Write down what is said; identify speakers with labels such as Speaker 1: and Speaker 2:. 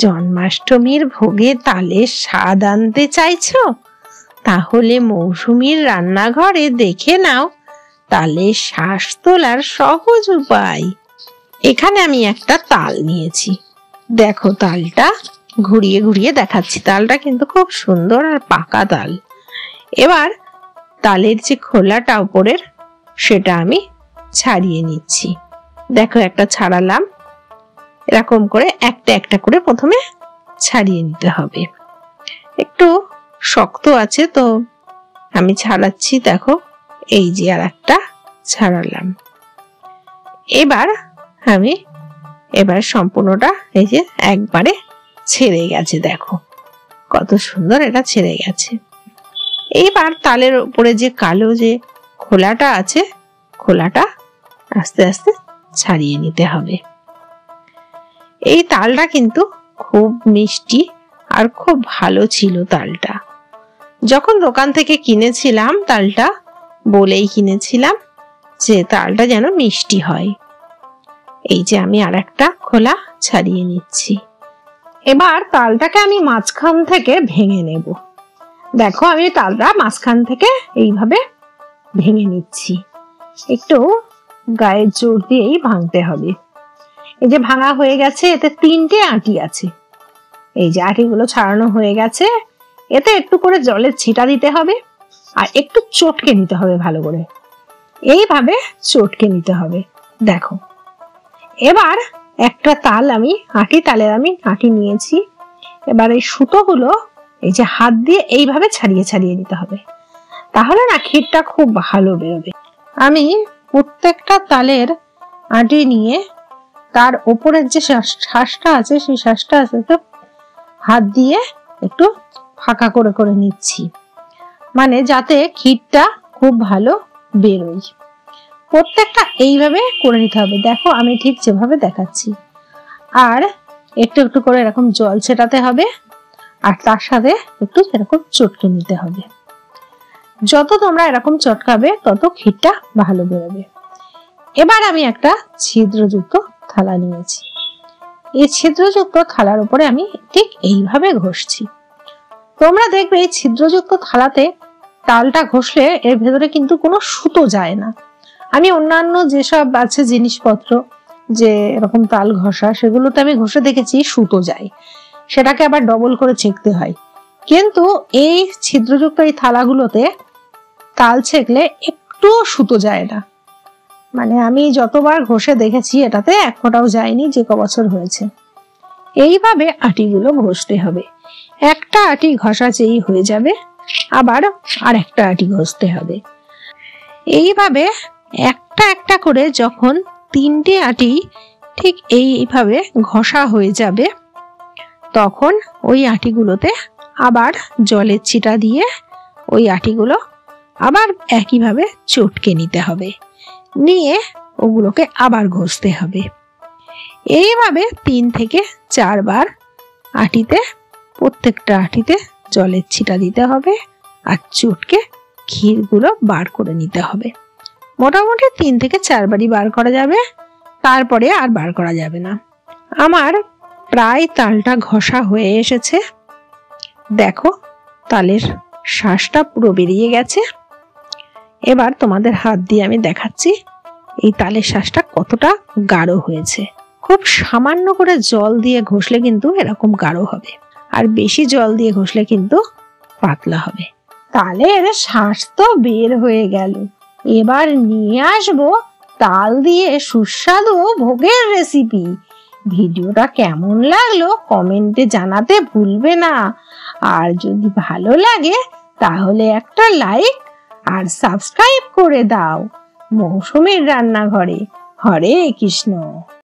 Speaker 1: জন্মাষ্টমীর ভোগে তালের স্বাদ আনতে চাইছো? তাহলে মৌসুমীর রান্নাঘরে দেখে নাও তালের শ্বাস তোলার সহজ উপায়। এখানে আমি একটা তাল নিয়েছি, দেখো তালটা ঘুরিয়ে ঘুরিয়ে দেখাচ্ছি। তালটা কিন্তু খুব সুন্দর আর পাকা তাল। এবার তালের যে খোলাটা উপরের সেটা আমি ছাড়িয়ে নিচ্ছি। দেখো একটা ছাড়ালাম, এরকম করে একটা একটা করে প্রথমে ছাড়িয়ে নিতে হবে। একটু শক্ত আছে তো আমি ছাড়াচ্ছি। দেখো এই যে আর একটা ছাড়ালাম। এবার সম্পূর্ণটা এই যে একবারে ছেড়ে গেছে, দেখো কত সুন্দর এটা ছেড়ে গেছে। এইবার তালের উপরে যে কালো যে খোলাটা আছে, খোলাটা আস্তে আস্তে ছাড়িয়ে নিতে হবে। এই তালটা কিন্তু খুব মিষ্টি আর খুব ভালো ছিল তালটা। যখন দোকান থেকে কিনেছিলাম তালটা বলেই কিনেছিলাম যে তালটা যেন মিষ্টি হয়। এই যে আমি আর একটা খোলা ছাড়িয়ে নিচ্ছি। এবার তালটাকে আমি মাঝখান থেকে ভেঙে নেব। দেখো আমি তালটা মাঝখান থেকে এইভাবে ভেঙে নিচ্ছি। একটু গায়ের জোর দিয়েই ভাঙতে হবে। এই যে ভাঙা হয়ে গেছে, এতে 3টে আঁটি আছে। এই যে আঁটিগুলো ছাড়ানো হয়ে গেছে। এতে একটু করে জলের ছিটা দিতে হবে আর একটু চটকে নিতে হবে ভালো করে। এইভাবে চটকে নিতে হবে। দেখো এবার একটা তাল আমি তালের আঁটি নিয়েছি। এবার এই সুতোগুলো এই যে হাত দিয়ে এইভাবে ছাড়িয়ে ছাড়িয়ে নিতে হবে, তাহলে না ক্ষীরটা খুব ভালো বেরোবে। আমি প্রত্যেকটা তালের আঁটি নিয়ে তার উপরের যে শ্বাসটা আছে সেই শ্বাসটা হাত দিয়ে একটু ফাঁকা করে করে নিচ্ছি, মানে যাতে ক্ষীরটা খুব ভালো বেরোয়। প্রত্যেকটা এইভাবে করে নিতে হবে। দেখো আমি ঠিক যেভাবে দেখাচ্ছি। আর একটু একটু করে এরকম জল ছেটাতে হবে আর তার সাথে একটু এরকম চটকে নিতে হবে। যত তোমরা এরকম চটকাবে তত ক্ষীরটা ভালো বেরোবে। এবার আমি একটা ছিদ্রযুক্ত থালা নিয়েছি। এই ছিদ্রযুক্ত থালার উপরে আমি ঠিক এইভাবে ঘষছি। তোমরা দেখবে এই ছিদ্রযুক্ত থালাতে তালটা ঘষলে এর ভেতরে কিন্তু কোনো সুতো যায় না। আমি অন্যান্য যেসব আছে জিনিসপত্র যে এরকম তাল ঘষা, সেগুলোতে আমি ঘষে দেখেছি সুতো যায়, সেটাকে আবার ডবল করে ছেঁকতে হয়। কিন্তু এই ছিদ্রযুক্ত এই থালাগুলোতে তাল ছেঁকলে একটু সুতো যায় না। মানে আমি যতবার ঘষে দেখেছি এটাতে এক ফোঁটাও যায়নি, যে কবছর হয়েছে। এইভাবে আটিগুলো ঘষতে হবে। একটা আটি ঘষা যেই হয়ে যাবে আবার আর একটা আটি ঘষতে হবে। এইভাবে একটা একটা করে যখন 3টে আটি ঠিক এইভাবে ঘষা হয়ে যাবে তখন ওই আটিগুলোতে আবার জলের ছিটা দিয়ে ওই আটিগুলো আবার একইভাবে চটকে নিতে হবে, নিয়ে ওগুলোকে আবার ঘষতে হবে। এইভাবে 3 থেকে 4 বার প্রত্যেকটা আটিতে জলের ছিটা দিতে হবে আর চটকে ক্ষীরগুলো বার করে নিতে হবে। মোটামুটি 3 থেকে 4 বারই বার করা যাবে, তারপরে আর বার করা যাবে না। আমার প্রায় তালটা ঘষা হয়ে এসেছে। দেখো তালের শ্বাসটা পুরো বেরিয়ে গেছে। এবার তোমাদের হাত দিয়ে আমি দেখাচ্ছি এই তালের শ্বাসটা কতটা গাঢ় হয়েছে। খুব সামান্য করে জল দিয়ে ঘষলে কিন্তু এরকম গাঢ় হবে, আর বেশি জল দিয়ে ঘষলে কিন্তু পাতলা হবে। তালের শ্বাস তো বের হয়ে গেল। এবার নিয়ে আসবো তাল দিয়ে সুস্বাদু ভোগের রেসিপি। ভিডিওটা কেমন লাগলো কমেন্টে জানাতে ভুলবে না। আর যদি ভালো লাগে তাহলে একটা লাইক আর সাবস্ক্রাইব করে দাও। মৌসুমীর রান্নাঘরে। হরে কৃষ্ণ।